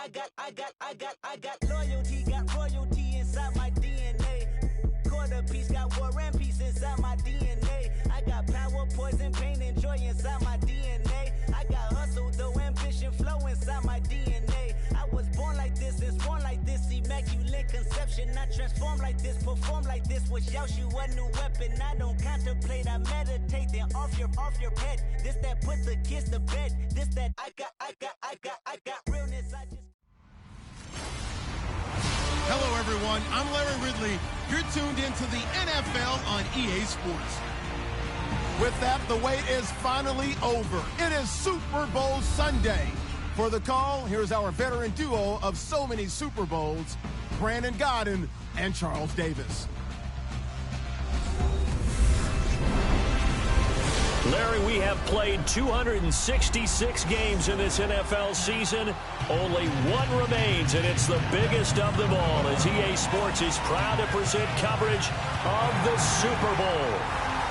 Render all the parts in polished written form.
got loyalty, got royalty inside my DNA. Quarter piece, got war and peace inside my DNA. I got power, poison, pain, and joy inside my DNA. I got hustle, though, ambition, flow inside my DNA. I was born like this, and sworn like this, immaculate conception. I transform like this, perform like this, which yells you a new weapon. I don't contemplate, I meditate, then off your head. This that put the kids to bed. This that I got realness. I just. Hello, everyone. I'm Larry Ridley. You're tuned into the NFL on EA Sports. With that, the wait is finally over. It is Super Bowl Sunday. For the call, here's our veteran duo of so many Super Bowls, Brandon Godden and Charles Davis. Larry, we have played 266 games in this NFL season. Only one remains, and it's the biggest of them all, as EA Sports is proud to present coverage of the Super Bowl.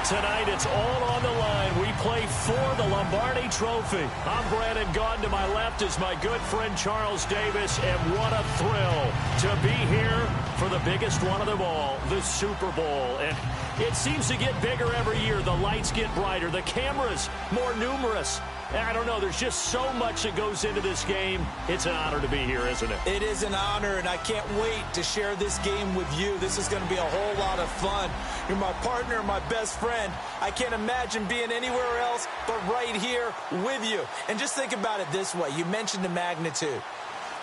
Tonight, it's all on the line. We play for the Lombardi Trophy. I'm Brandon Gaudin. To my left is my good friend Charles Davis, and what a thrill to be here for the biggest one of them all, the Super Bowl. And it seems to get bigger every year. The lights get brighter. The cameras more numerous. I don't know. There's just so much that goes into this game. It's an honor to be here, isn't it? It is an honor, and I can't wait to share this game with you. This is going to be a whole lot of fun. You're my partner, my best friend. I can't imagine being anywhere else but right here with you. And just think about it this way. You mentioned the magnitude.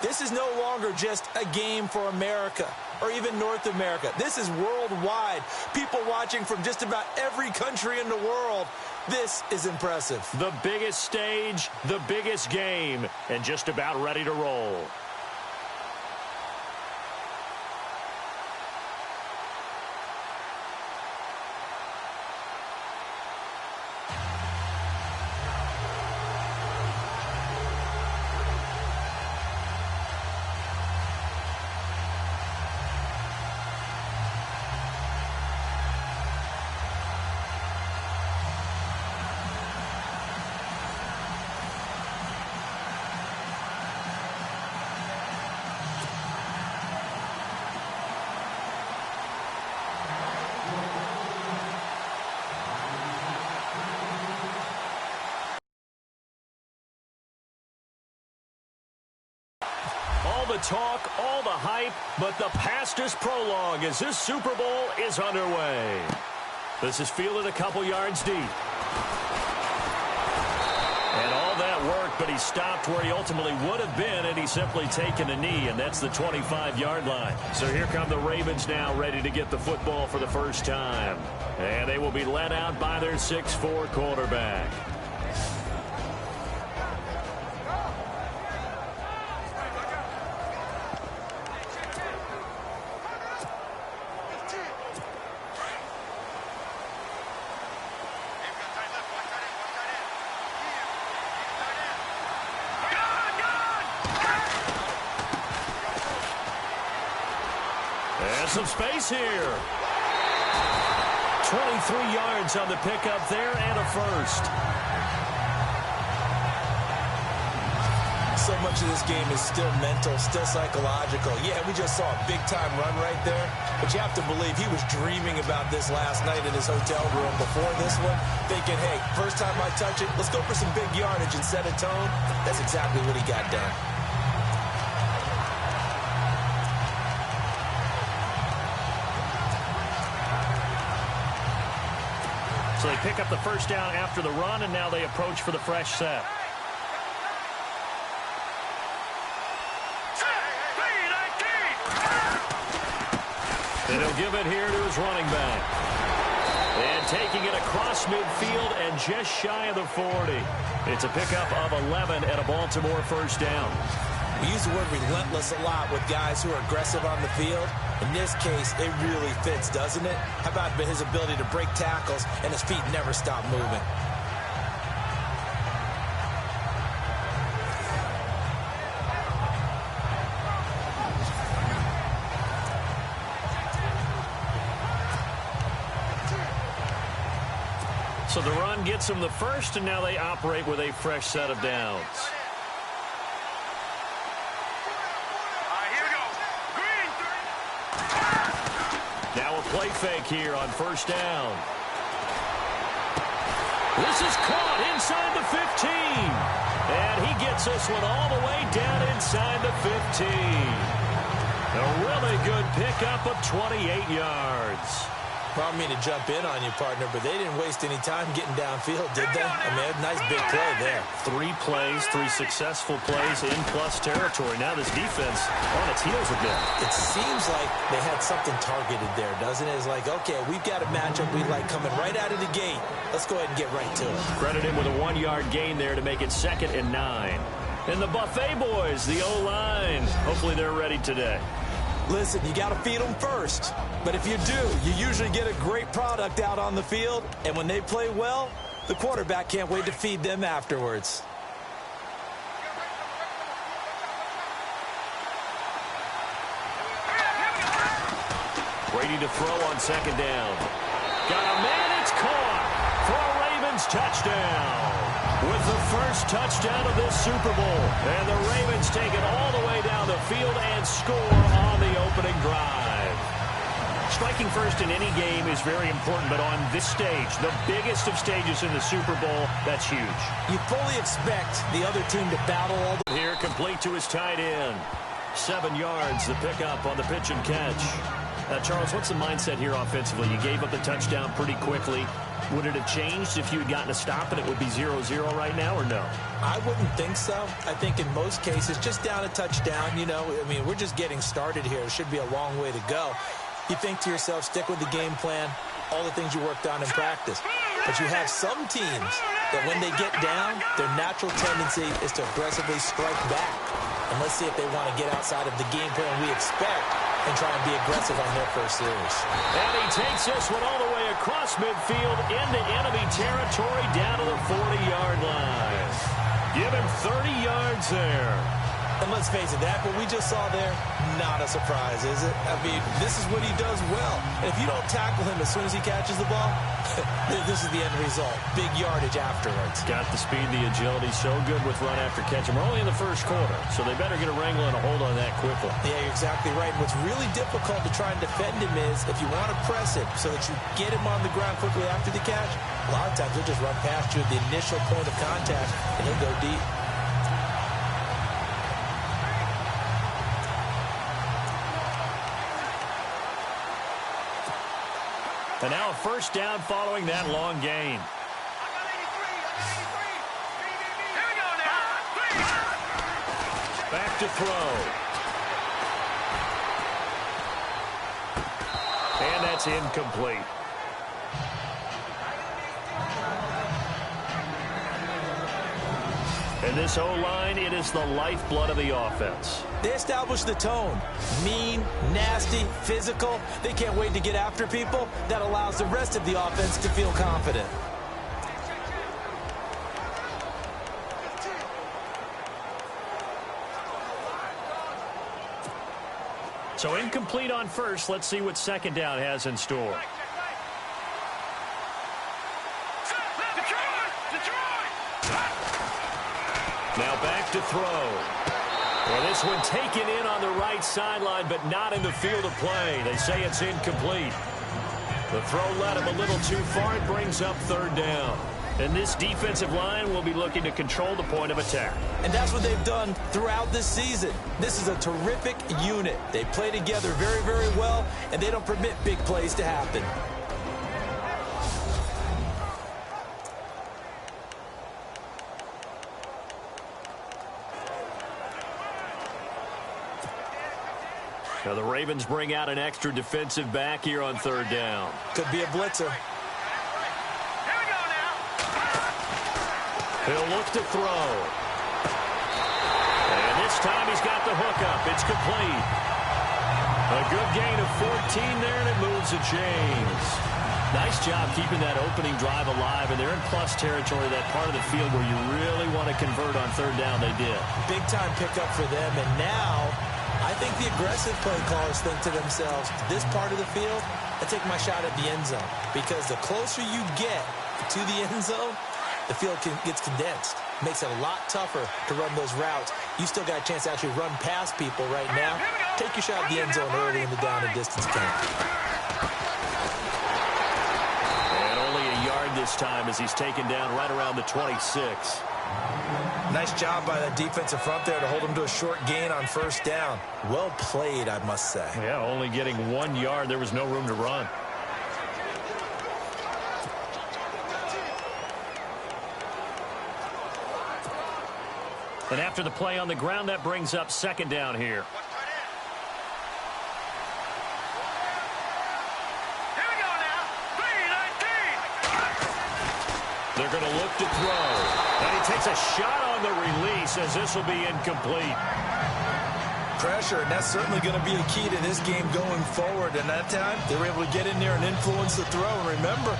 This is no longer just a game for America or even North America. This is worldwide. People watching from just about every country in the world. This is impressive. The biggest stage, the biggest game, and just about ready to roll. All the talk, all the hype, but the pastors prologue as this Super Bowl is underway. This is fielded a couple yards deep. And all that work, but he stopped where he ultimately would have been, and he's simply taken a knee, and that's the 25-yard line. So here come the Ravens now, ready to get the football for the first time. And they will be led out by their 6'4" quarterback. Some space here. 23 yards on the pickup there and a first. So much of this game is still mental, still psychological. Yeah, we just saw a big-time run right there, but you have to believe he was dreaming about this last night in his hotel room before this one, thinking, hey, first time I touch it, let's go for some big yardage and set a tone. That's exactly what he got done. So they pick up the first down after the run, and now they approach for the fresh set. And he'll give it here to his running back. And taking it across midfield and just shy of the 40. It's a pickup of 11 and a Baltimore first down. We use the word relentless a lot with guys who are aggressive on the field. In this case, it really fits, doesn't it? How about his ability to break tackles and his feet never stop moving? So the run gets them the first, and now they operate with a fresh set of downs. play fake here on first down. This is caught inside the 15. And he gets this one all the way down inside the 15. A really good pickup of 28 yards. I don't mean to jump in on you, partner, but they didn't waste any time getting downfield, did they? I mean, a nice big play there. 3 plays, 3 successful plays in plus territory. Now this defense on its heels a bit. It seems like they had something targeted there, doesn't it? It's like, okay, we've got a matchup we like coming right out of the gate. Let's go ahead and get right to it. Credit him with a 1-yard gain there to make it 2nd and 9. And the Buffet boys, the O-line, hopefully they're ready today. Listen, you got to feed them first. But if you do, you usually get a great product out on the field. And when they play well, the quarterback can't wait to feed them afterwards. Brady to throw on 2nd down. Got a man, it's caught for a Ravens touchdown. With the first touchdown of this Super Bowl. And the Ravens take it all the way down the field and score on the opening drive. Striking first in any game is very important, but on this stage, the biggest of stages in the Super Bowl, that's huge. You fully expect the other team to battle all the... Here, complete to his tight end. 7 yards, the pickup on the pitch and catch. Charles, what's the mindset here offensively? You gave up the touchdown pretty quickly. Would it have changed if you had gotten a stop and it would be 0-0 right now, or no? I wouldn't think so. I think in most cases, just down a touchdown, you know, I mean, we're just getting started here. It should be a long way to go. You think to yourself, stick with the game plan, all the things you worked on in practice. But you have some teams that when they get down, their natural tendency is to aggressively strike back. And let's see if they want to get outside of the game plan we expect and try and be aggressive on their first series. And he takes this one all the way across midfield into enemy territory down to the 40-yard line. Give him 30 yards there. And let's face it, that what we just saw there, not a surprise, is it? I mean, this is what he does well. And if you don't tackle him as soon as he catches the ball, this is the end result. Big yardage afterwards. Got the speed, the agility, so good with run after catch. And we're only in the first quarter, so they better get a wrangle and a hold on that quickly. Yeah, you're exactly right. What's really difficult to try and defend him is if you want to press him so that you get him on the ground quickly after the catch, a lot of times he'll just run past you at the initial point of contact, and he'll go deep. And now a first down following that long gain. Back to throw. And that's incomplete. And this O-line, it is the lifeblood of the offense. They establish the tone. Mean, nasty, physical. They can't wait to get after people. That allows the rest of the offense to feel confident. So incomplete on first. Let's see what 2nd down has in store. Now back to throw. Well, this one taken in on the right sideline, but not in the field of play. They say it's incomplete. The throw led him a little too far. It brings up 3rd down. And this defensive line will be looking to control the point of attack. And that's what they've done throughout this season. This is a terrific unit. They play together very, very well, and they don't permit big plays to happen. Now the Ravens bring out an extra defensive back here on 3rd down. Could be a blitzer. He'll look to throw. And this time he's got the hookup. It's complete. A good gain of 14 there, and it moves the chains. Nice job keeping that opening drive alive, and they're in plus territory, that part of the field where you really want to convert on 3rd down. They did. Big time pickup for them, and now I think the aggressive play callers think to themselves, this part of the field, I take my shot at the end zone. Because the closer you get to the end zone, the field gets condensed. Makes it a lot tougher to run those routes. You still got a chance to actually run past people right now. Take your shot at the end zone early in the down and distance count. this time as he's taken down right around the 26. Nice job by that defensive front there to hold him to a short gain on first down. Well played, I must say. Yeah, only getting 1 yard. There was no room to run. And after the play on the ground, that brings up second down here. They're going to look to throw. And he takes a shot on the release as this will be incomplete. Pressure, and that's certainly going to be a key to this game going forward. And that time, they were able to get in there and influence the throw. And remember,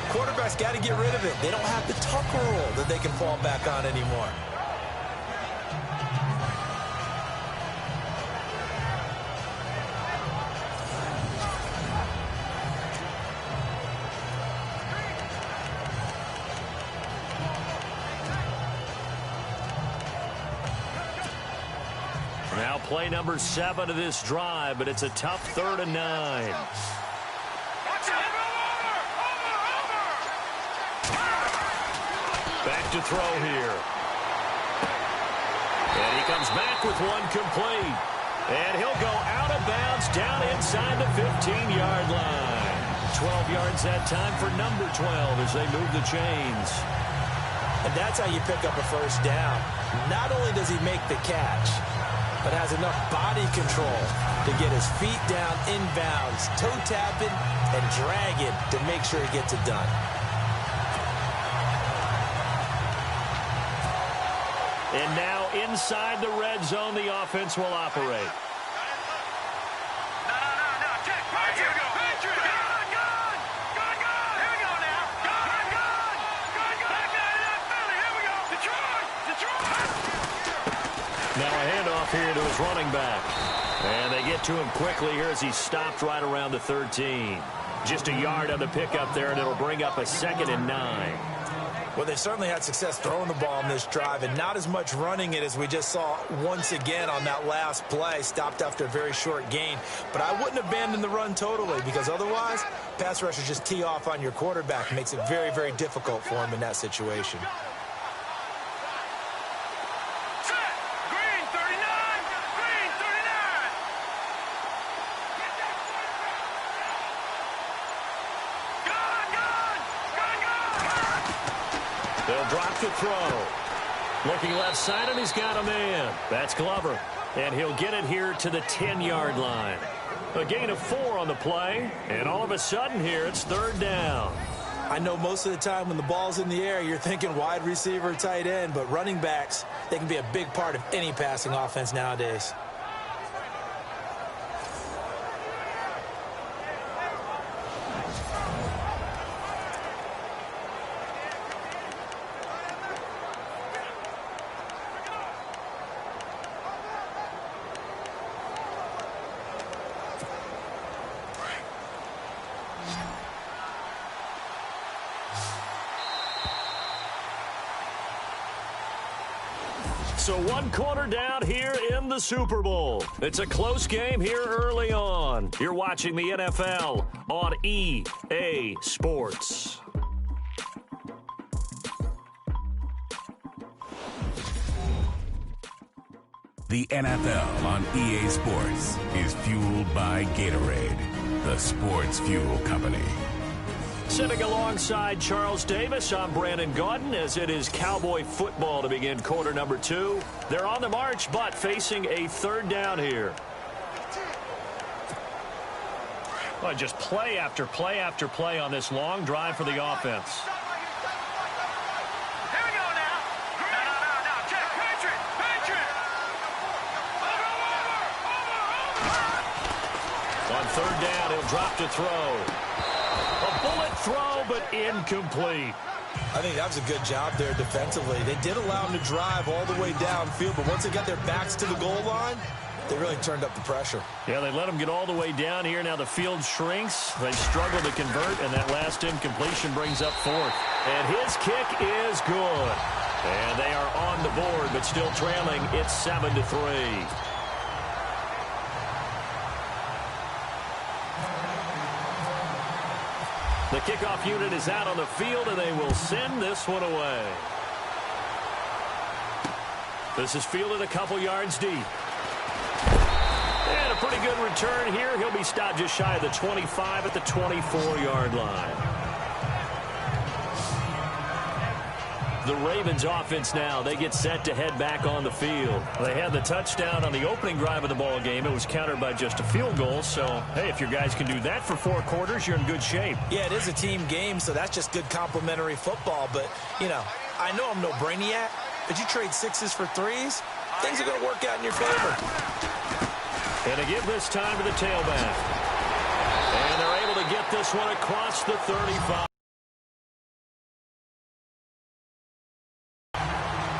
quarterbacks got to get rid of it. They don't have the tucker roll that they can fall back on anymore. Now play number 7 of this drive, but it's a tough 3rd and 9. Back to throw here. And he comes back with one complete. And he'll go out of bounds down inside the 15-yard line. 12 yards that time for number 12 as they move the chains. And that's how you pick up a first down. Not only does he make the catch, but has enough body control to get his feet down inbounds, toe tapping and dragging to make sure he gets it done. And now inside the red zone, the offense will operate. Now a handoff here to his running back. And they get to him quickly here as he stopped right around the 13. Just a yard on the pickup there, and it'll bring up a 2nd and 9. Well, they certainly had success throwing the ball in this drive and not as much running it as we just saw once again on that last play. Stopped after a very short gain. But I wouldn't abandon the run totally because otherwise, pass rushers just tee off on your quarterback. Makes it very, very difficult for him in that situation. They'll drop to throw. Looking left side, and he's got a man. That's Glover. And he'll get it here to the 10-yard line. A gain of 4 on the play. And all of a sudden here, it's 3rd down. I know most of the time when the ball's in the air, you're thinking wide receiver, tight end. But running backs, they can be a big part of any passing offense nowadays. So 1 quarter down here in the Super Bowl. It's a close game here early on. You're watching the NFL on EA Sports. The NFL on EA Sports is fueled by Gatorade, the sports fuel company. Sitting alongside Charles Davis, I'm Brandon Gaudin as it is Cowboy football to begin quarter number 2. They're on the march, but facing a 3rd down here. Well, just play after play after play on this long drive for the offense. On 3rd down, he'll drop to throw. A bullet throw, but incomplete. I think that was a good job there defensively. They did allow him to drive all the way downfield, but once they got their backs to the goal line, they really turned up the pressure. Yeah, they let him get all the way down here. Now the field shrinks. They struggle to convert, and that last incompletion brings up 4th. And his kick is good. And they are on the board, but still trailing. It's 7-3. The kickoff unit is out on the field, and they will send this one away. This is fielded a couple yards deep. And a pretty good return here. He'll be stopped just shy of the 25 at the 24-yard line. The Ravens offense now, they get set to head back on the field. They had the touchdown on the opening drive of the ball game. It was countered by just a field goal. So, hey, if your guys can do that for 4 quarters, you're in good shape. Yeah, it is a team game, so that's just good complementary football. But, you know, I know I'm no brainiac, but you trade 6s for 3s, things are going to work out in your favor. And to give this time to the tailback. And they're able to get this one across the 35.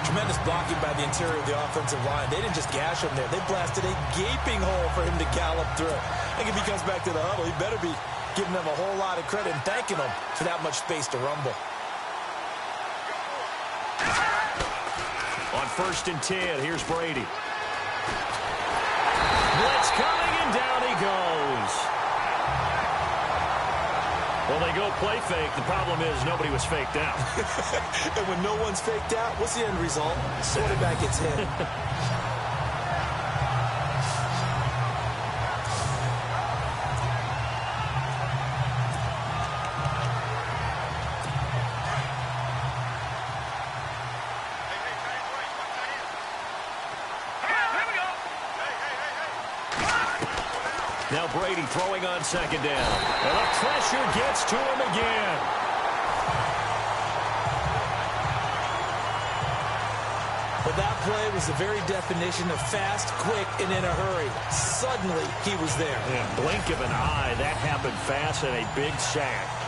Tremendous blocking by the interior of the offensive line. They didn't just gash him there. They blasted a gaping hole for him to gallop through. I think if he comes back to the huddle, he better be giving them a whole lot of credit and thanking them for that much space to rumble. On 1st and 10, here's Brady. Blitz coming, and down he goes. Well, they go play fake. The problem is nobody was faked out. And when no one's faked out, what's the end result? Quarterback gets hit. Now Brady throwing on 2nd down. And the pressure gets to him again. But that play was the very definition of fast, quick, and in a hurry. Suddenly, he was there. Yeah, blink of an eye. That happened fast and a big sack.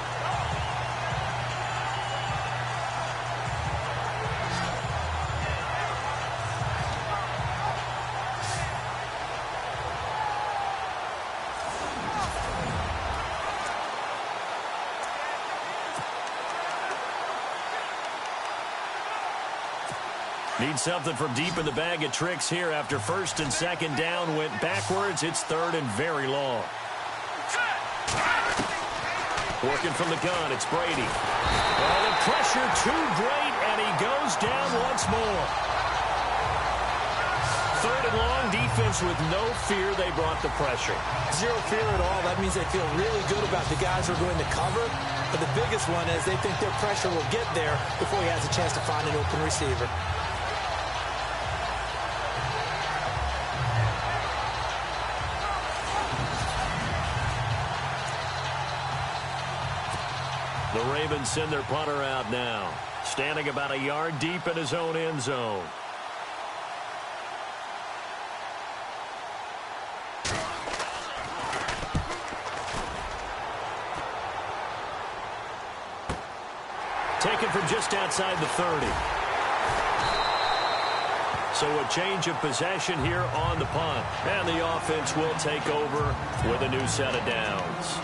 Need something from deep in the bag of tricks here after 1st and 2nd down went backwards. It's 3rd and very long. Working from the gun, it's Brady. Oh, the pressure too great, and he goes down once more. 3rd and long, defense with no fear. They brought the pressure. Zero fear at all. That means they feel really good about the guys who are going to cover. But the biggest one is they think their pressure will get there before he has a chance to find an open receiver. The Ravens send their punter out now, standing about a yard deep in his own end zone. Taken from just outside the 30. So a change of possession here on the punt. And the offense will take over with a new set of downs.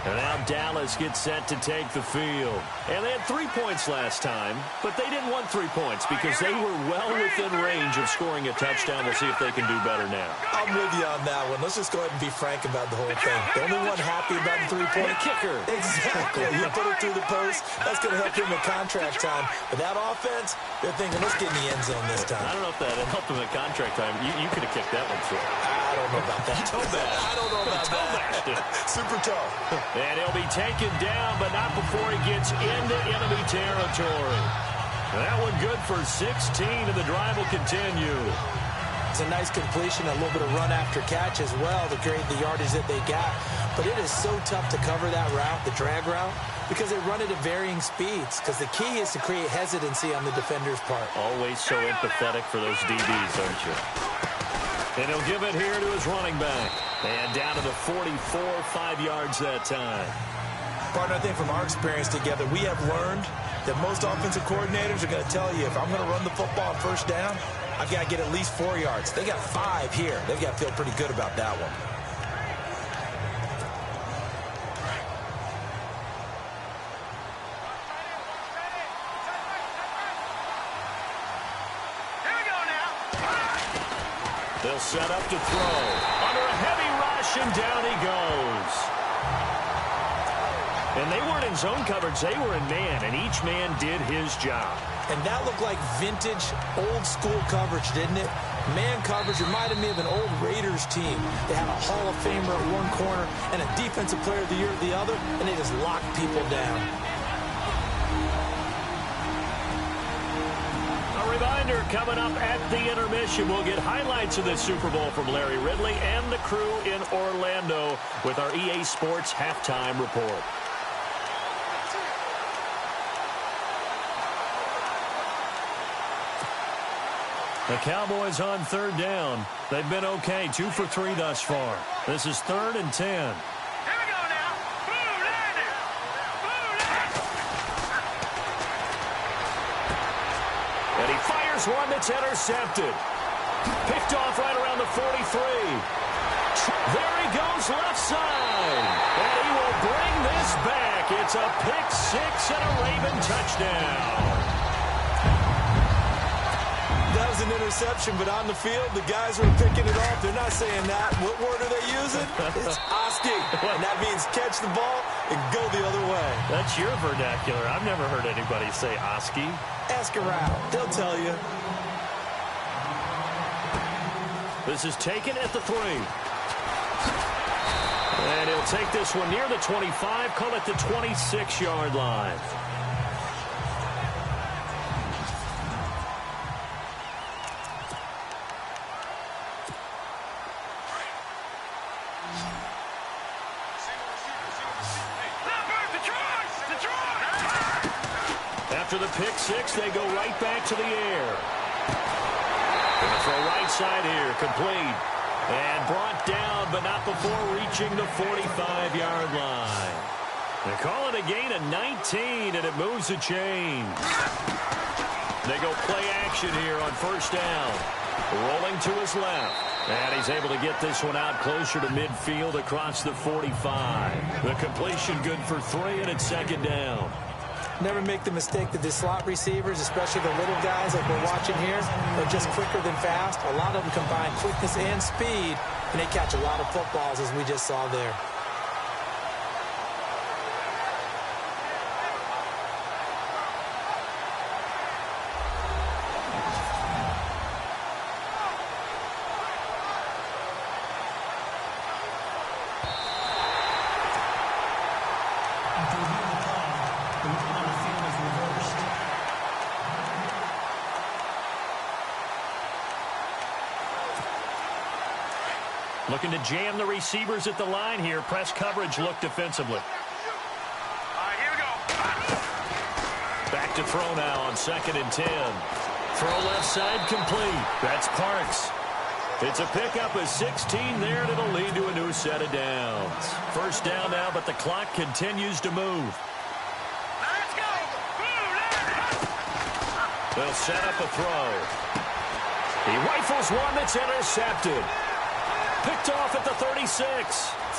And now Dallas gets set to take the field. And they had 3 points last time, but they didn't want 3 points because they were well within range of scoring a touchdown. We'll see if they can do better now. I'm with you on that one. Let's just go ahead and be frank about the whole thing. The only one happy about the 3-point kicker. Exactly. You put it through the post. That's going to help him in contract time. But that offense, they're thinking, let's get in the end zone this time. I don't know if that helped him in contract time. You could have kicked that one through. I don't know about that. I don't know about that. Super tough. And he'll be taken down, but not before he gets into enemy territory. That one good for 16, and the drive will continue. It's a nice completion, a little bit of run after catch as well to create the yardage that they got. But it is so tough to cover that route, the drag route, because they run it at varying speeds. Because the key is to create hesitancy on the defender's part. Always so empathetic for those DBs, aren't you? And he'll give it here to his running back. And down to the 44, 5 yards that time. Partner, I think from our experience together, we have learned that most offensive coordinators are going to tell you, if I'm going to run the football on 1st down, I've got to get at least 4 yards. They got 5 here. They've got to feel pretty good about that one. They'll set up to throw. Under a heavy rush, and down he goes. And they weren't in zone coverage. They were in man, and each man did his job. And that looked like vintage, old-school coverage, didn't it? Man coverage reminded me of an old Raiders team. They had a Hall of Famer at one corner and a Defensive Player of the Year at the other, and they just locked people down. A reminder, coming up at the intermission, we'll get highlights of this Super Bowl from Larry Ridley and the crew in Orlando with our EA Sports Halftime Report. The Cowboys on third down. They've been okay, 2 for 3 thus far. This is 3rd and 10. Here we go now. Boom, there. And he fires one that's intercepted. Picked off right around the 43. There he goes left side. And he will bring this back. It's a pick six and a Raven touchdown. That was an interception, but on the field, the guys who are picking it off, they're not saying that. What word are they using? It's Oski, and that means catch the ball and go the other way. That's your vernacular. I've never heard anybody say Oski. Ask around. They'll tell you. This is taken at the 3. And he'll take this one near the 25, call it the 26-yard line. After the pick six, they go right back to the air. Gonna throw right side here, complete. And brought down, but not before reaching the 45-yard line. They call it a gain of 19, and it moves the chain. They go play action here on first down. Rolling to his left. And he's able to get this one out closer to midfield across the 45. The completion good for 3, and it's second down. Never make the mistake that the slot receivers, especially the little guys like we're watching here, are just quicker than fast. A lot of them combine quickness and speed, and they catch a lot of footballs, as we just saw there. Looking to jam the receivers at the line here. Press coverage look defensively. Here we go. Back to throw now on 2nd and 10. Throw left side complete. That's Parks. It's a pickup of 16 there, and it'll lead to a new set of downs. First down now, but the clock continues to move. Let's go. They'll set up a throw. He rifles one that's intercepted. Picked off at the 36,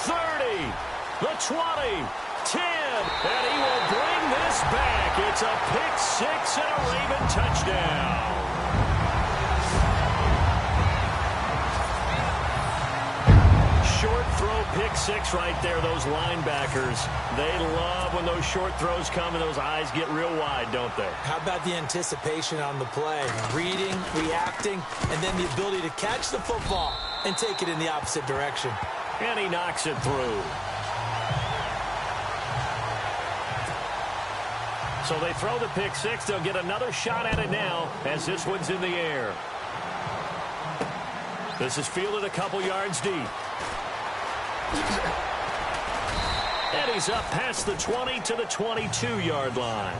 30, the 20, 10, and he will bring this back. It's a pick six and a Raven touchdown. Short throw pick six right there. Those linebackers, they love when those short throws come and those eyes get real wide, don't they? How about the anticipation on the play? Reading, reacting, and then the ability to catch the football and take it in the opposite direction. And he knocks it through. So they throw the pick six. They'll get another shot at it now as this one's in the air. This is fielded a couple yards deep. And he's up past the 20 to the 22-yard line.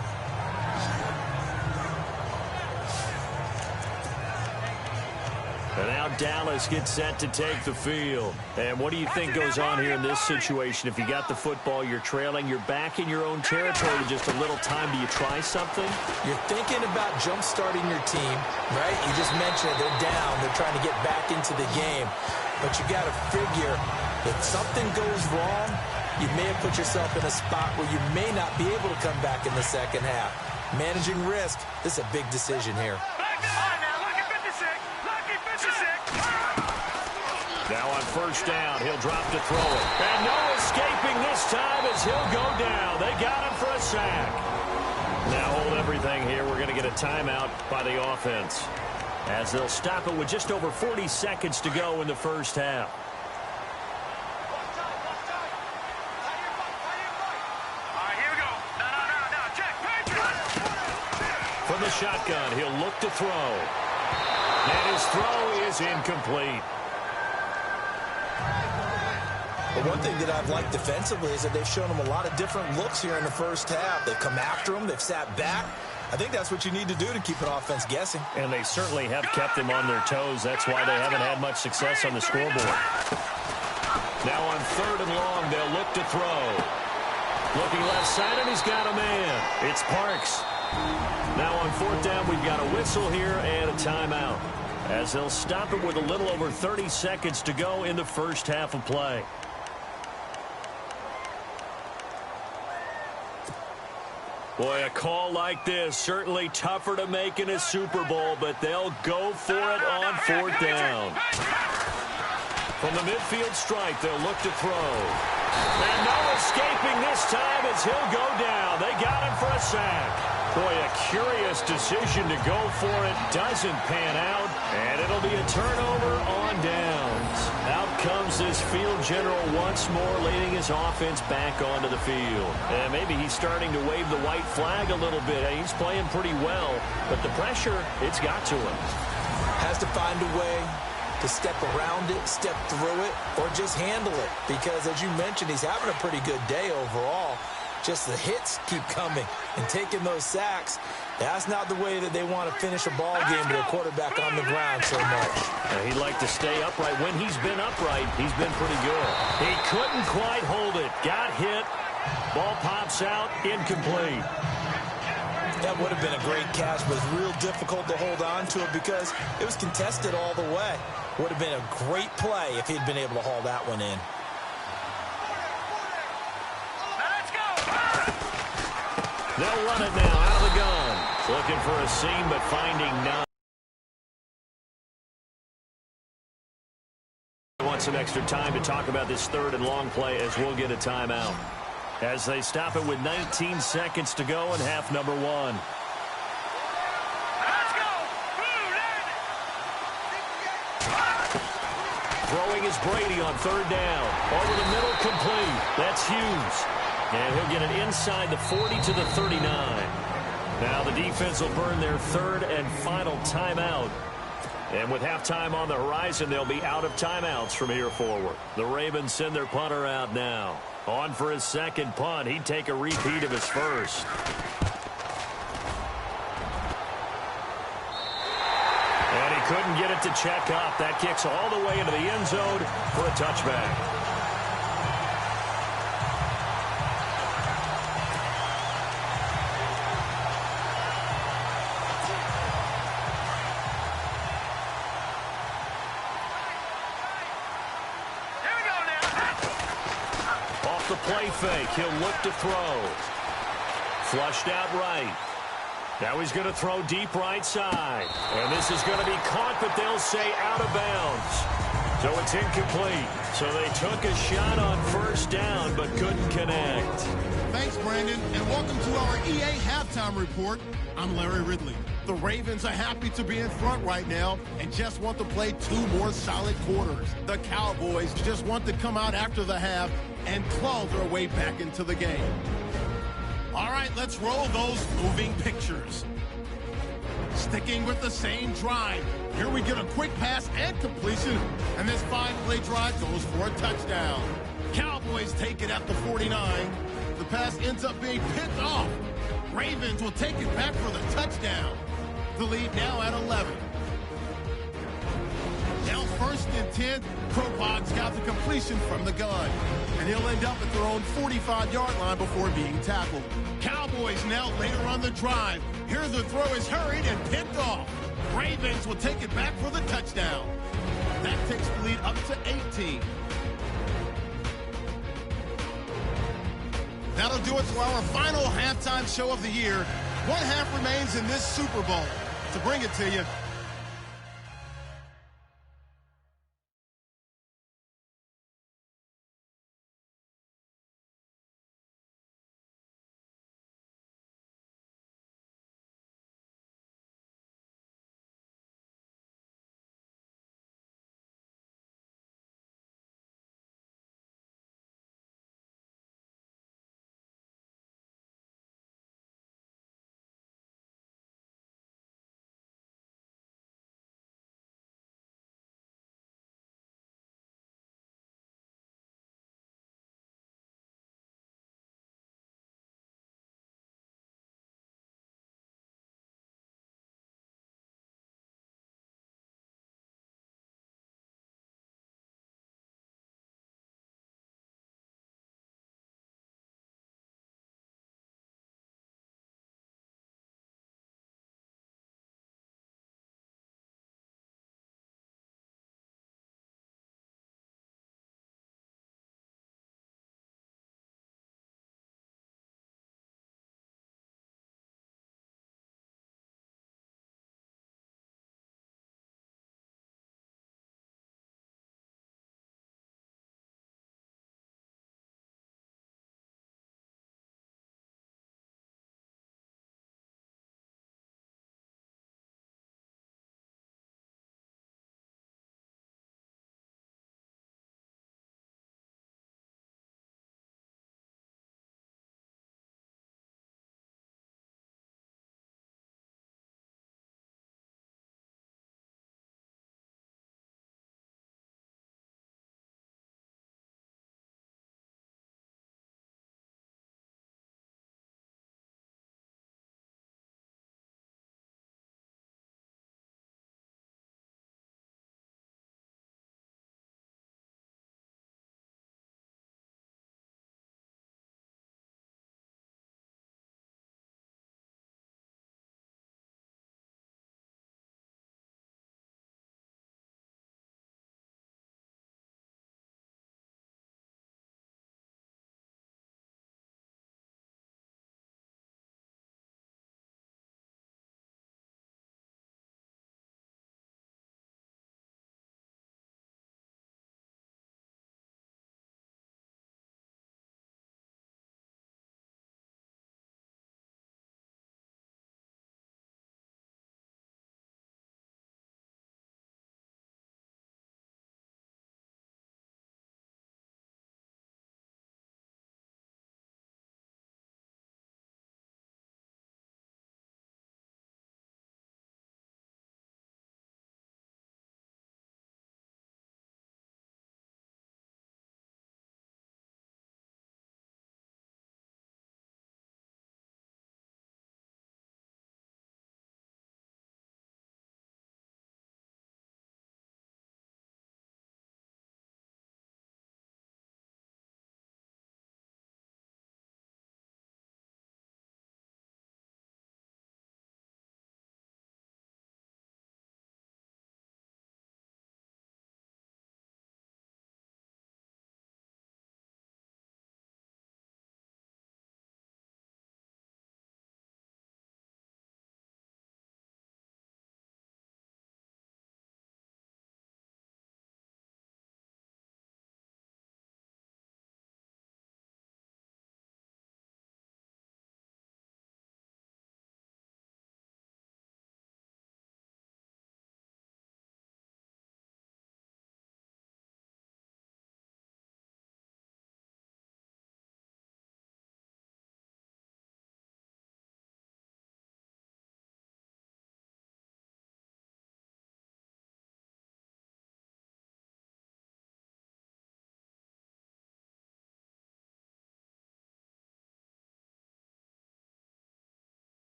And now Dallas gets set to take the field. And what do you think goes on here in this situation? If you got the football, you're trailing, you're back in your own territory with just a little time. Do you try something? You're thinking about jump-starting your team, right? You just mentioned it. They're down. They're trying to get back into the game. But you got to figure if something goes wrong, you may have put yourself in a spot where you may not be able to come back in the second half. Managing risk, this is a big decision here. Now on first down, he'll drop to throw it. And no escaping this time as as he'll go down. They got him for a sack. Now hold everything here. We're going to get a timeout by the offense, as they'll stop it with just over 40 seconds to go in the first half. From the shotgun, he'll look to throw. And his throw is incomplete. But one thing that I've liked defensively is that they've shown him a lot of different looks here in the first half. They've come after him. They've sat back. I think that's what you need to do to keep an offense guessing. And they certainly have kept him on their toes. That's why they haven't had much success on the scoreboard. Now on 3rd and long, they'll look to throw. Looking left side, and he's got a man. It's Parks. Now on 4th down, we've got a whistle here and a timeout, as they'll stop it with a little over 30 seconds to go in the first half of play. Boy, a call like this, certainly tougher to make in a Super Bowl, but they'll go for it on 4th down. From the midfield stripe, they'll look to throw. And no escaping this time as he'll go down. They got him for a sack. Boy, a curious decision to go for it. Doesn't pan out, and it'll be a turnover on downs. Out comes this field general once more, leading his offense back onto the field. And maybe he's starting to wave the white flag a little bit. He's playing pretty well, but the pressure, it's got to him. Has to find a way to step around it, step through it, or just handle it. Because, as you mentioned, he's having a pretty good day overall. Just the hits keep coming and taking those sacks. That's not the way that they want to finish a ball game with a quarterback on the ground so much. He'd like to stay upright. When he's been upright, he's been pretty good. He couldn't quite hold it. Got hit. Ball pops out. Incomplete. That would have been a great catch, but it's real difficult to hold on to it because it was contested all the way. Would have been a great play if he'd been able to haul that one in. They'll run it now out of the gun. Looking for a seam, but finding none. Want some extra time to talk about this 3rd and long play, as we'll get a timeout, as they stop it with 19 seconds to go in half number 1. Throwing is Brady on 3rd down. Over the middle, complete. That's Hughes. And he'll get it inside the 40 to the 39. Now the defense will burn their 3rd and final timeout. And with halftime on the horizon, they'll be out of timeouts from here forward. The Ravens send their punter out now. On for his 2nd punt. He'd take a repeat of his first. And he couldn't get it to check up. That kicks all the way into the end zone for a touchback. The play fake. He'll look to throw. Flushed out right. Now he's going to throw deep right side. And this is going to be caught, but they'll say out of bounds. So it's incomplete. So they took a shot on 1st down, but couldn't connect. Thanks, Brandon, and welcome to our EA Halftime Report. I'm Larry Ridley. The Ravens are happy to be in front right now and just want to play 2 more solid quarters. The Cowboys just want to come out after the half and claw their way back into the game. All right, let's roll those moving pictures. Sticking with the same drive. Here we get a quick pass and completion, and this 5-play drive goes for a touchdown. Cowboys take it at the 49. The pass ends up being picked off. Ravens will take it back for the touchdown. The lead now at 11. Now 1st and 10. Kropot's got the completion from the gun, and he'll end up at their own 45-yard line before being tackled. Cowboys now later on the drive. Here the throw is hurried and picked off. Ravens will take it back for the touchdown. That takes the lead up to 18. That'll do it for our final halftime show of the year. 1 half remains in this Super Bowl. To bring it to you,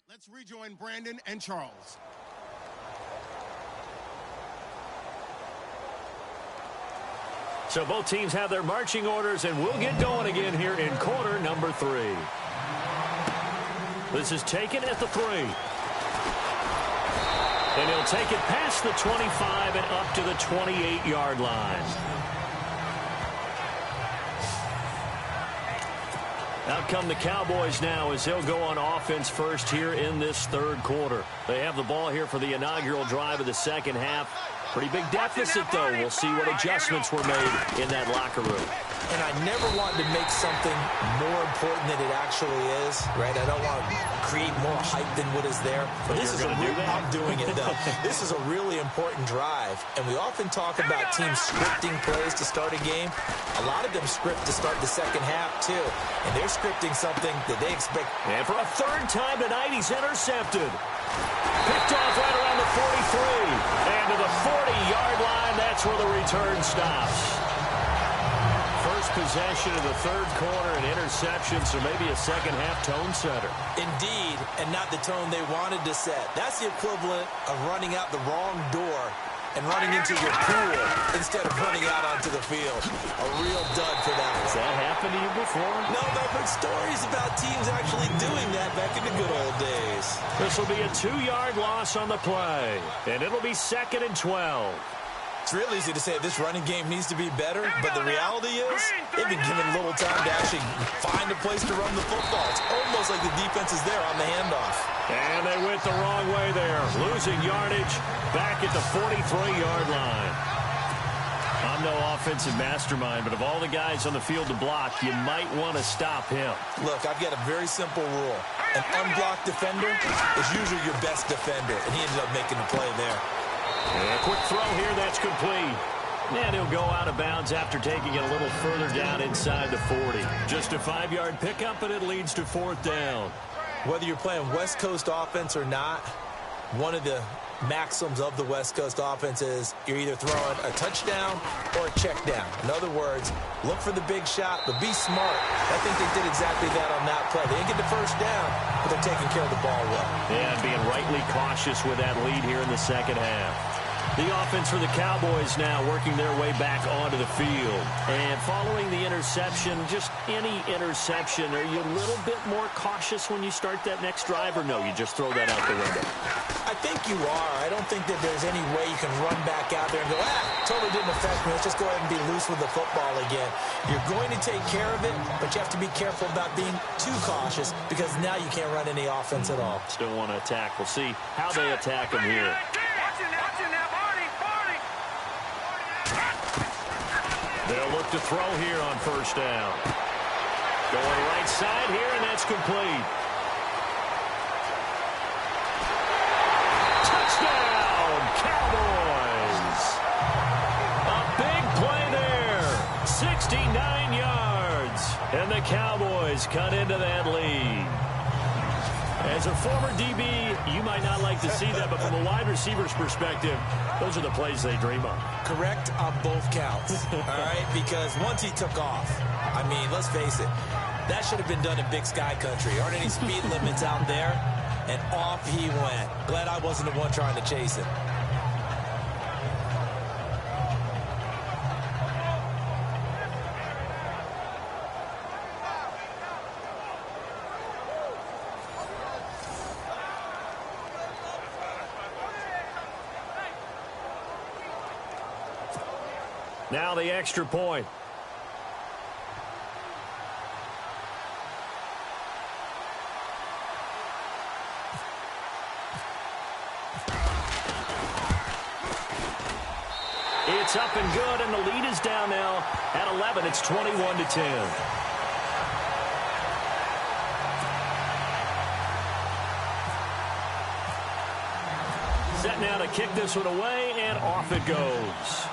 Let's rejoin Brandon and Charles. So both teams have their marching orders, and we'll get going again here in quarter number 3. This is taken at the 3. And he'll take it past the 25 and up to the 28-yard line. Out come the Cowboys now as he'll go on offense first here in this third quarter. They have the ball here for the inaugural drive of the second half. Pretty big deficit, though. We'll see what adjustments were made in that locker room. And I never wanted to make something more important than it actually is, right? I don't want to create more hype than what is there. But this is I'm doing it, though. This is a really important drive. And we often talk about teams scripting plays to start a game. A lot of them script to start the second half, too. And they're scripting something that they expect. And for a third time tonight, he's intercepted. Picked off right around the 43. And to the 40-yard line, that's where the return stops. First possession of the third quarter, an interception, so maybe a second-half tone setter. Indeed, and not the tone they wanted to set. That's the equivalent of running out the wrong door and running into your pool instead of running out onto the field. A real dud for that. Has that happened to you before? No, but I've heard stories about teams actually doing that back in the good old days. This will be a 2-yard loss on the play, and it'll be 2nd and 12. It's real easy to say this running game needs to be better, but the reality is they've been given little time to actually find a place to run the football. It's almost like the defense is there on the handoff. And they went the wrong way there, losing yardage back at the 43-yard line. I'm no offensive mastermind, but of all the guys on the field to block, you might want to stop him. Look, I've got a very simple rule. An unblocked defender is usually your best defender, and he ended up making the play there. And a quick throw here, that's complete. And he'll go out of bounds after taking it a little further down inside the 40. Just a 5-yard pickup, and it leads to 4th down. Whether you're playing West Coast offense or not, one of the maxims of the West Coast offense is you're either throwing a touchdown or a check down. In other words, look for the big shot, but be smart. I think they did exactly that on that play. They didn't get the first down, but they're taking care of the ball well. Yeah, and being rightly cautious with that lead here in the second half. The offense for the Cowboys now working their way back onto the field. And following the interception, just any interception, are you a little bit more cautious when you start that next drive, or no, you just throw that out the window? I think you are. I don't think that there's any way you can run back out there and go, totally didn't affect me. Let's just go ahead and be loose with the football again. You're going to take care of it, but you have to be careful about being too cautious because now you can't run any offense at all. Still want to attack. We'll see how they attack him here. They'll look to throw here on first down. Going right side here, and that's complete. Touchdown, Cowboys! A big play there. 69 yards. And the Cowboys cut into that lead. As a former DB, you might not like to see that, but from a wide receiver's perspective, those are the plays they dream of. Correct on both counts, all right? Because once he took off, I mean, let's face it, that should have been done in Big Sky Country. Aren't any speed limits out there? And off he went. Glad I wasn't the one trying to chase him. Now the extra point. It's up and good, and the lead is down now at 11. It's 21-10. Set now to kick this one away, and off it goes.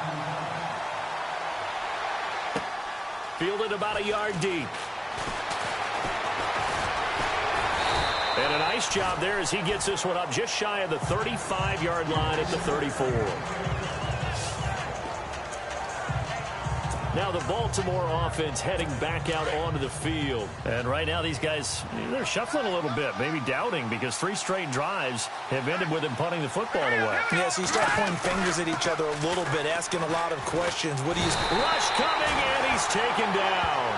Fielded about a yard deep. And a nice job there as he gets this one up just shy of the 35-yard line at the 34. Now the Baltimore offense heading back out onto the field. And right now these guys, they're shuffling a little bit, maybe doubting, because 3 straight drives have ended with them punting the football away. Yeah, so you start pointing fingers at each other a little bit, asking a lot of questions. What do you... Rush coming, and he's taken down.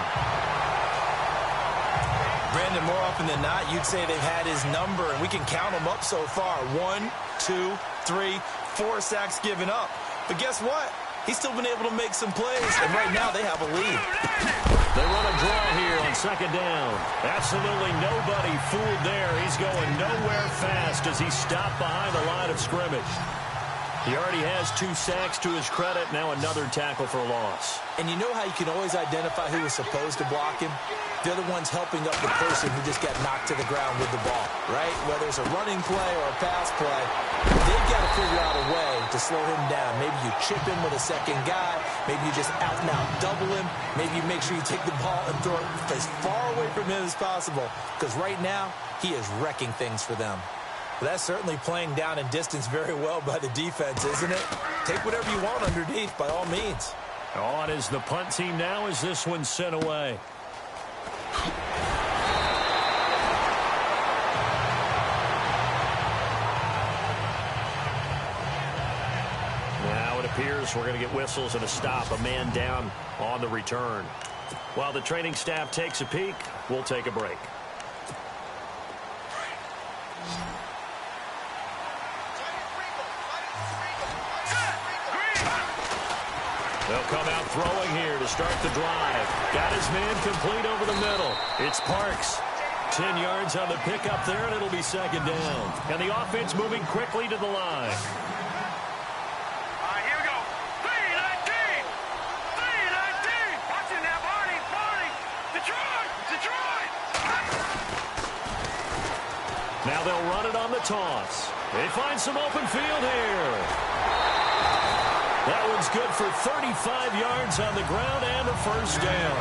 Brandon, more often than not, you'd say they've had his number, and we can count them up so far. 1, 2, 3, 4 sacks given up. But guess what? He's still been able to make some plays, and right now they have a lead. They run a draw here on 2nd down. Absolutely nobody fooled there. He's going nowhere fast as he stopped behind the line of scrimmage. He already has 2 sacks to his credit. Now another tackle for a loss. And you know how you can always identify who was supposed to block him? They're the ones helping up the person who just got knocked to the ground with the ball, right? Whether it's a running play or a pass play, they've got to figure out a way to slow him down. Maybe you chip him with a second guy. Maybe you just out-and-out double him. Maybe you make sure you take the ball and throw it as far away from him as possible. Because right now, he is wrecking things for them. Well, that's certainly playing down and distance very well by the defense, isn't it? Take whatever you want underneath, by all means. On is the punt team now as this one's sent away. Now it appears we're going to get whistles and a stop. A man down on the return. While the training staff takes a peek, we'll take a break. They'll come out throwing here to start the drive. Got his man complete over the middle. It's Parks. 10 yards on the pickup there, and it'll be 2nd down. And the offense moving quickly to the line. All right, here we go. 3-19. 3-19. Watching that, Barney. Detroit. Now they'll run it on the toss. They find some open field here. That one's good for 35 yards on the ground and a 1st down.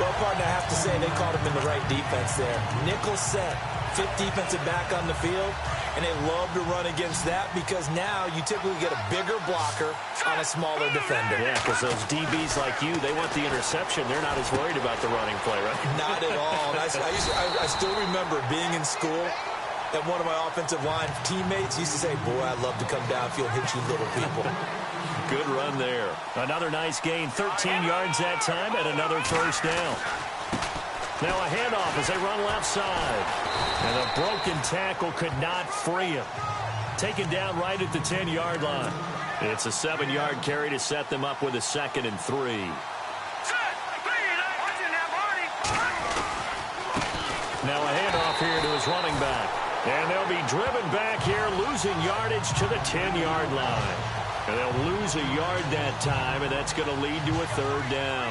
Well, partner, I have to say they caught him in the right defense there. Nickel set, 5th defensive back on the field, and they love to run against that because now you typically get a bigger blocker on a smaller defender. Yeah, because those DBs like you, they want the interception. They're not as worried about the running play, right? Not at all. I still remember being in school, and one of my offensive line teammates used to say, boy, I'd love to come downfield and hit you little people. Good run there. Another nice gain, 13 yards that time, and another 1st down. Now a handoff as they run left side. And a broken tackle could not free him. Taken down right at the 10-yard line. It's a 7-yard carry to set them up with a 2nd and 3. Now a handoff here to his running back. And they'll be driven back here, losing yardage to the 10-yard line. And they'll lose a yard that time, and that's going to lead to a 3rd down.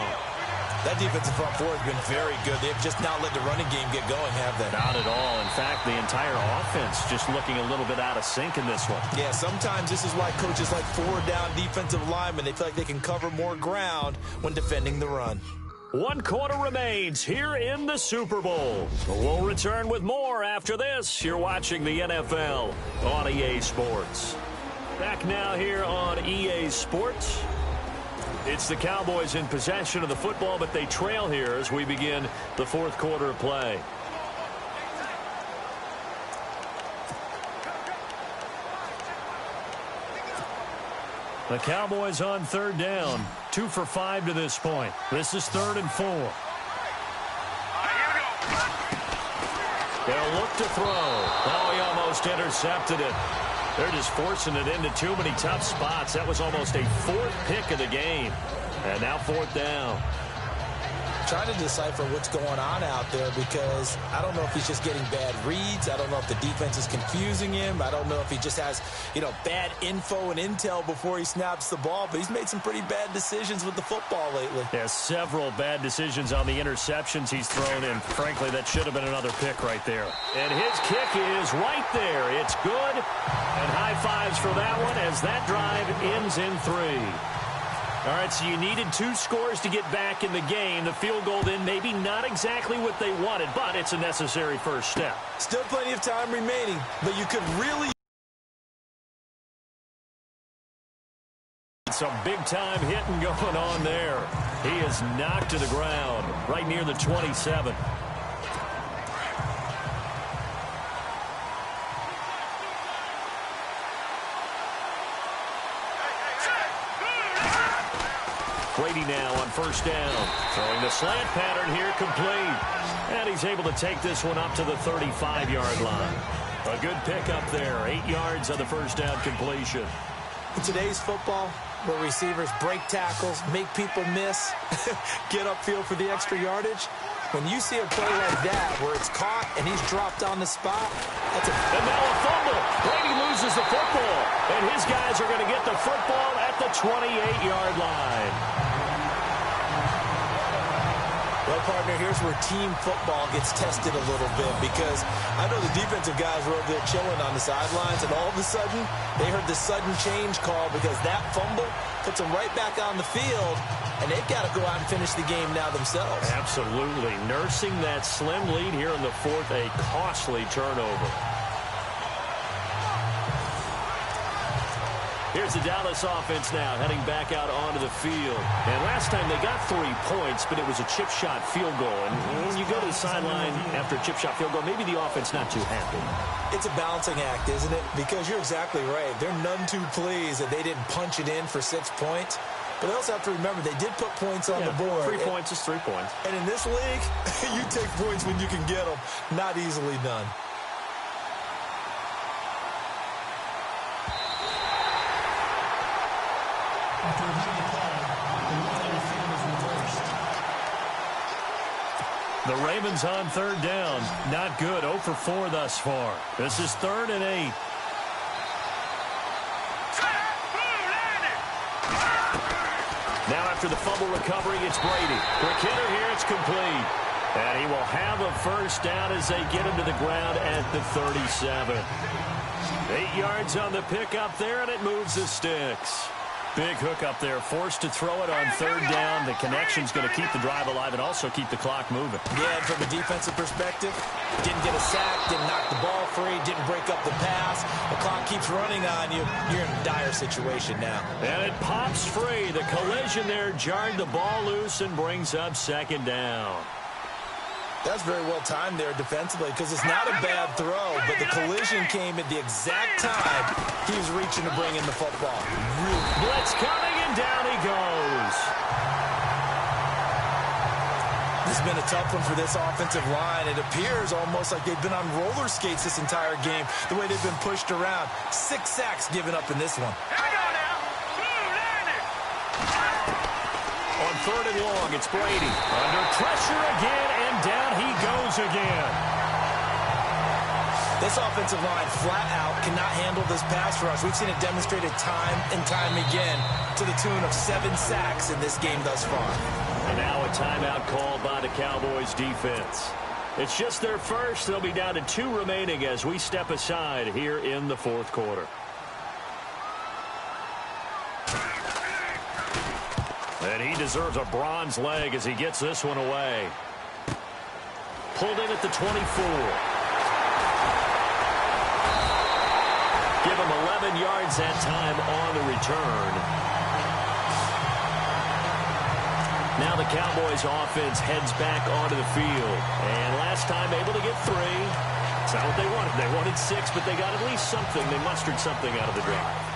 That defensive front four has been very good. They've just not let the running game get going, have they? Not at all. In fact, the entire offense just looking a little bit out of sync in this one. Yeah, sometimes this is why coaches like 4-down defensive linemen. They feel like they can cover more ground when defending the run. 1 quarter remains here in the Super Bowl. We'll return with more after this. You're watching the NFL on EA Sports. Back now here on EA Sports. It's the Cowboys in possession of the football, but they trail here as we begin the 4th quarter of play. The Cowboys on 3rd down. 2 for 5 to this point. This is 3rd and 4. They'll look to throw. Oh, he almost intercepted it. They're just forcing it into too many tough spots. That was almost a 4th pick of the game. And now 4th down. Trying to decipher what's going on out there because I don't know if he's just getting bad reads. I don't know if the defense is confusing him. I don't know if he just has, bad info and intel before he snaps the ball. But he's made some pretty bad decisions with the football lately. Yeah, several bad decisions on the interceptions he's thrown in. Frankly, that should have been another pick right there. And his kick is right there. It's good. And high fives for that one as that drive ends in 3. All right, so you needed 2 scores to get back in the game. The field goal then maybe not exactly what they wanted, but it's a necessary 1st step. Still plenty of time remaining, but you could really... Some big big-time hitting going on there. He is knocked to the ground right near the 27. Brady now on first down. Throwing the slant pattern here, complete. And he's able to take this one up to the 35-yard line. A good pickup there. 8 yards on the first down completion. In today's football, where receivers break tackles, make people miss, get upfield for the extra yardage, when you see a play like that where it's caught and he's dropped on the spot, that's and now a fumble. Brady loses the football, and his guys are going to get the football at the 28-yard line. Well, partner, here's where team football gets tested a little bit, because I know the defensive guys were over there chilling on the sidelines, and all of a sudden, they heard the sudden change call because that fumble puts them right back on the field, and they've got to go out and finish the game now themselves. Absolutely. Nursing that slim lead here in the fourth, a costly turnover. Here's the Dallas offense now heading back out onto the field. And last time they got 3 points, but it was a chip shot field goal. And when you go to the sideline after a chip shot field goal, maybe the offense not too happy. It's a balancing act, isn't it? Because you're exactly right. They're none too pleased that they didn't punch it in for 6 points. But they also have to remember they did put points on the board. 3 points is 3 points. And in this league, you take points when you can get them. Not easily done. The Ravens on third down. Not good. 0 for 4 thus far. This is 3rd and 8. Now after the fumble recovery, it's Brady. Quick hitter here. It's complete. And he will have a first down as they get him to the ground at the 37. 8 yards on the pickup there, and it moves the sticks. Big hook up there, forced to throw it on third down. The connection's going to keep the drive alive and also keep the clock moving. Yeah, and from a defensive perspective, didn't get a sack, didn't knock the ball free, didn't break up the pass. The clock keeps running on you. You're in a dire situation now. And it pops free. The collision there jarred the ball loose and brings up second down. That's very well timed there defensively, because it's not a bad throw, but the collision came at the exact time he was reaching to bring in the football. Blitz coming, and down he goes. This has been a tough one for this offensive line. It appears almost like they've been on roller skates this entire game, the way they've been pushed around. 6 sacks given up in this one. On 3rd and long, it's Brady. Under pressure again, and down he goes again. This offensive line flat out cannot handle this pass rush. We've seen it demonstrated time and time again to the tune of 7 sacks in this game thus far. And now a timeout called by the Cowboys defense. It's just their first. They'll be down to 2 remaining as we step aside here in the 4th quarter. And he deserves a bronze leg as he gets this one away. Pulled in at the 24. Give him 11 yards that time on the return. Now the Cowboys offense heads back onto the field. And last time able to get 3. It's not what they wanted. They wanted 6, but they got at least something. They mustered something out of the drive.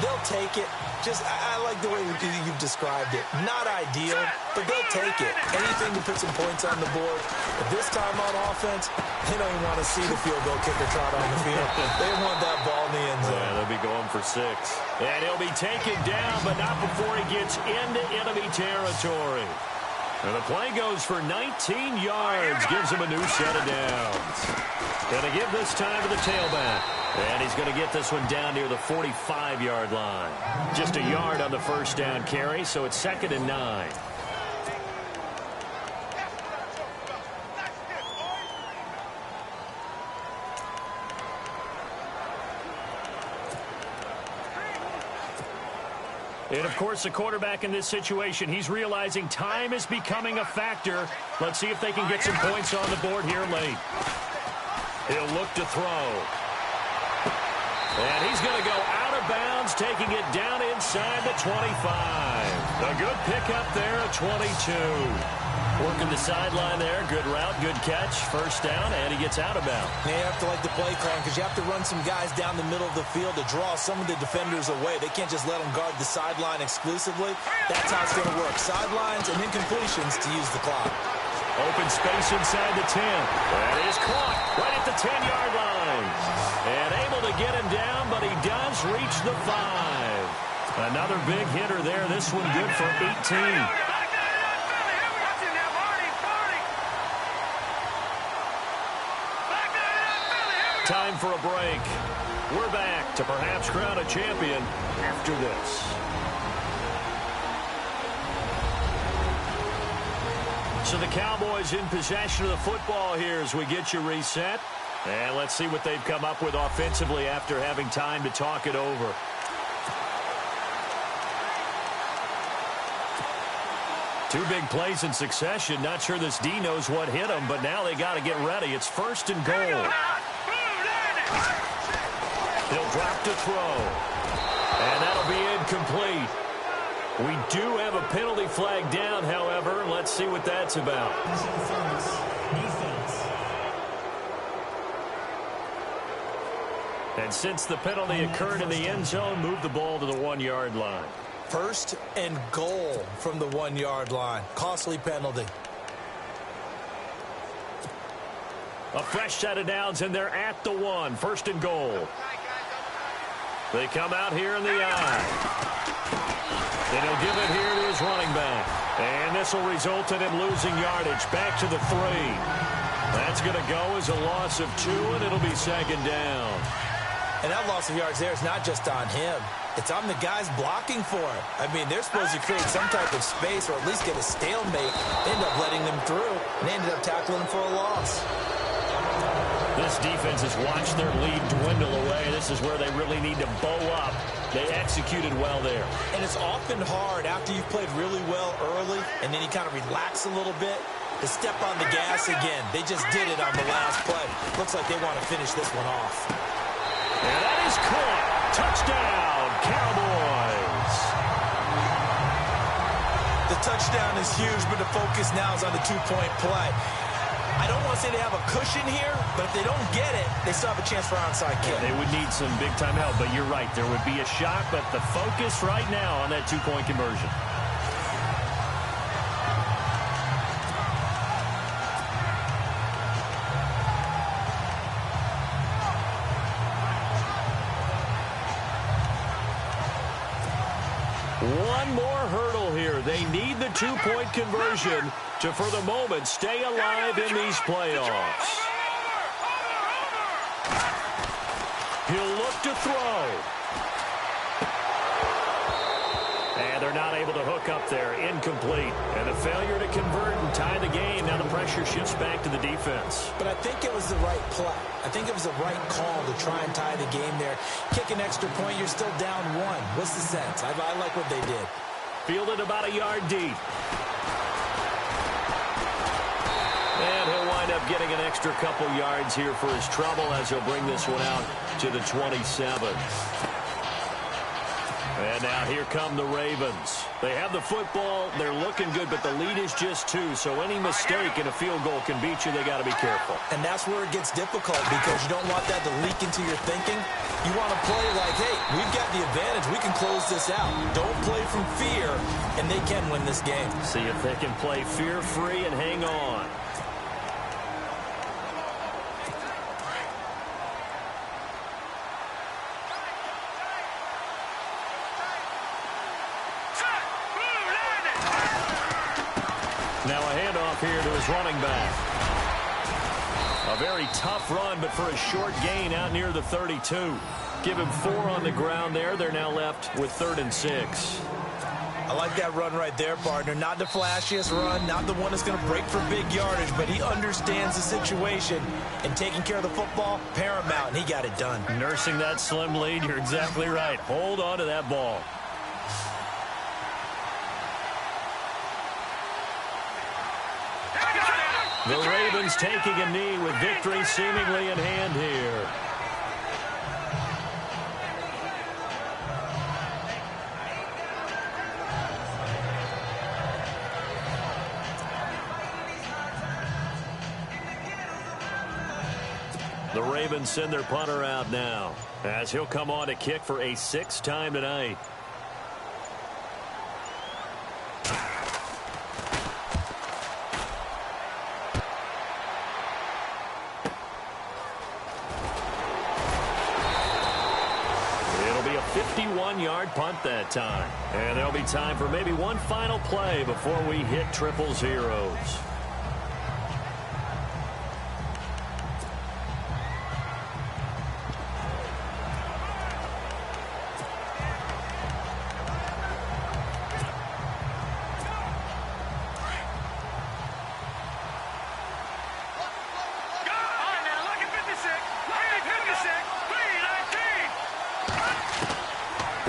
They'll take it. Just, I like the way you've described it. Not ideal, but they'll take it. Anything to put some points on the board. But this time on offense, they don't even want to see the field goal kicker trot on the field. They want that ball in the end zone. Yeah, they'll be going for 6. And he'll be taken down, but not before he gets into enemy territory. And the play goes for 19 yards. Gives him a new set of downs. Going to give this time to the tailback. And he's going to get this one down near the 45-yard line. Just a yard on the first down carry, so it's 2nd and 9. And, of course, the quarterback in this situation, he's realizing time is becoming a factor. Let's see if they can get some points on the board here late. He'll look to throw. And he's going to go out of bounds, taking it down inside the 25. A good pickup there, a 22. Working the sideline there. Good route, good catch. First down, and he gets out of bounds. You have to like the play calling because you have to run some guys down the middle of the field to draw some of the defenders away. They can't just let them guard the sideline exclusively. That's how it's going to work. Sidelines and incompletions to use the clock. Open space inside the 10. That is caught right at the 10-yard line. And able to get him down, but he does reach the 5. Another big hitter there. This one good for 18. Time for a break. We're back to perhaps crown a champion after this. So the Cowboys in possession of the football here as we get you reset. And let's see what they've come up with offensively after having time to talk it over. Two big plays in succession. Not sure this D knows what hit him, but now they got to get ready. It's first and goal. He'll drop to throw. And that'll be incomplete. We do have a penalty flag down, however. Let's see what that's about. And since the penalty occurred in the end zone, move the ball to the 1-yard line. First and goal from the 1-yard line. Costly penalty. A fresh set of downs, and they're at the 1. First and goal. They come out here in the eye. And he'll give it here to his running back. And this will result in him losing yardage. Back to the 3. That's going to go as a loss of 2, and it'll be second down. And that loss of yards there is not just on him. It's on the guys blocking for it. I mean, they're supposed to create some type of space or at least get a stalemate. They end up letting them through, and they ended up tackling him for a loss. This defense has watched their lead dwindle away. This is where they really need to bow up. They executed well there. And it's often hard after you've played really well early and then you kind of relax a little bit to step on the gas again. They just did it on the last play. Looks like they want to finish this one off. And that is caught. Touchdown, Cowboys. The touchdown is huge, but the focus now is on the two-point play. I don't want to say they have a cushion here, but if they don't get it, they still have a chance for onside kick. They would need some big-time help, but you're right. There would be a shot, but the focus right now on that two-point conversion. One more hurdle here. They need the two-point conversion to, for the moment, stay alive in these playoffs. He'll look to throw. And they're not able to hook up there. Incomplete. And a failure to convert and tie the game. Now the pressure shifts back to the defense. But I think it was the right play. I think it was the right call to try and tie the game there. Kick an extra point, you're still down 1. What's the sense? I like what they did. Fielded about a yard deep. And he'll wind up getting an extra couple yards here for his trouble as he'll bring this one out to the 27. And now here come the Ravens. They have the football. They're looking good, but the lead is just 2. So any mistake in a field goal can beat you. They got to be careful. And that's where it gets difficult because you don't want that to leak into your thinking. You want to play like, hey, we've got the advantage. We can close this out. Don't play from fear, and they can win this game. See if they can play fear-free and hang on. Now a handoff here to his running back. A very tough run, but for a short gain out near the 32. Give him 4 on the ground there. They're now left with 3rd and 6. I like that run right there, partner. Not the flashiest run, not the one that's going to break for big yardage, but he understands the situation, and taking care of the football, paramount, and he got it done. Nursing that slim lead, you're exactly right. Hold on to that ball. The Ravens taking a knee with victory seemingly in hand here. The Ravens send their punter out now, as he'll come on to kick for a 6th time tonight. It'll be a 51-yard punt that time. And there'll be time for maybe one final play before we hit triple zeros.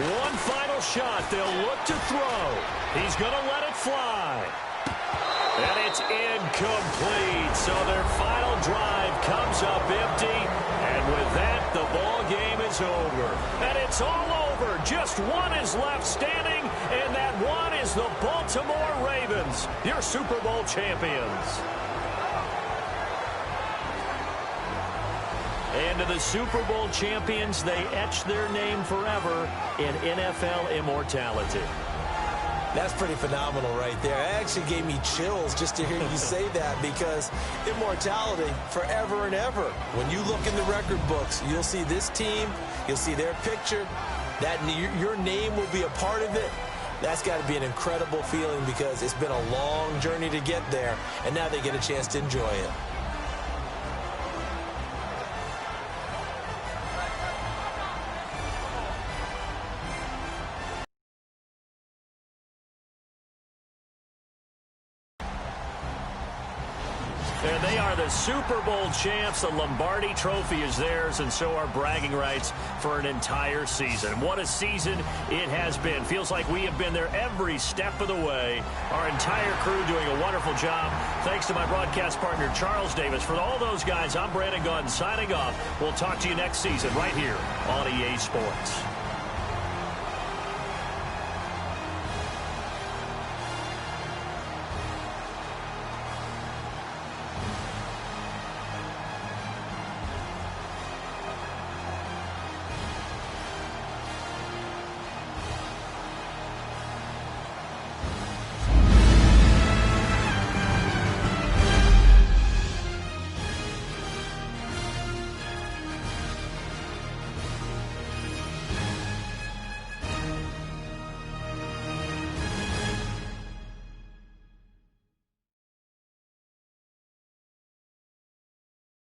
One final shot. They'll look to throw. He's going to let it fly. And it's incomplete. So their final drive comes up empty. And with that, the ball game is over. And it's all over. Just one is left standing. And that one is the Baltimore Ravens, your Super Bowl champions. And to the Super Bowl champions, they etch their name forever in NFL immortality. That's pretty phenomenal right there. It actually gave me chills just to hear you say that, because immortality forever and ever. When you look in the record books, you'll see this team, you'll see their picture, that your name will be a part of it. That's got to be an incredible feeling, because it's been a long journey to get there, and now they get a chance to enjoy it. And they are the Super Bowl champs. The Lombardi Trophy is theirs, and so are bragging rights for an entire season. What a season it has been. Feels like we have been there every step of the way. Our entire crew doing a wonderful job. Thanks to my broadcast partner, Charles Davis. For all those guys, I'm Brandon Gaudin signing off. We'll talk to you next season right here on EA Sports.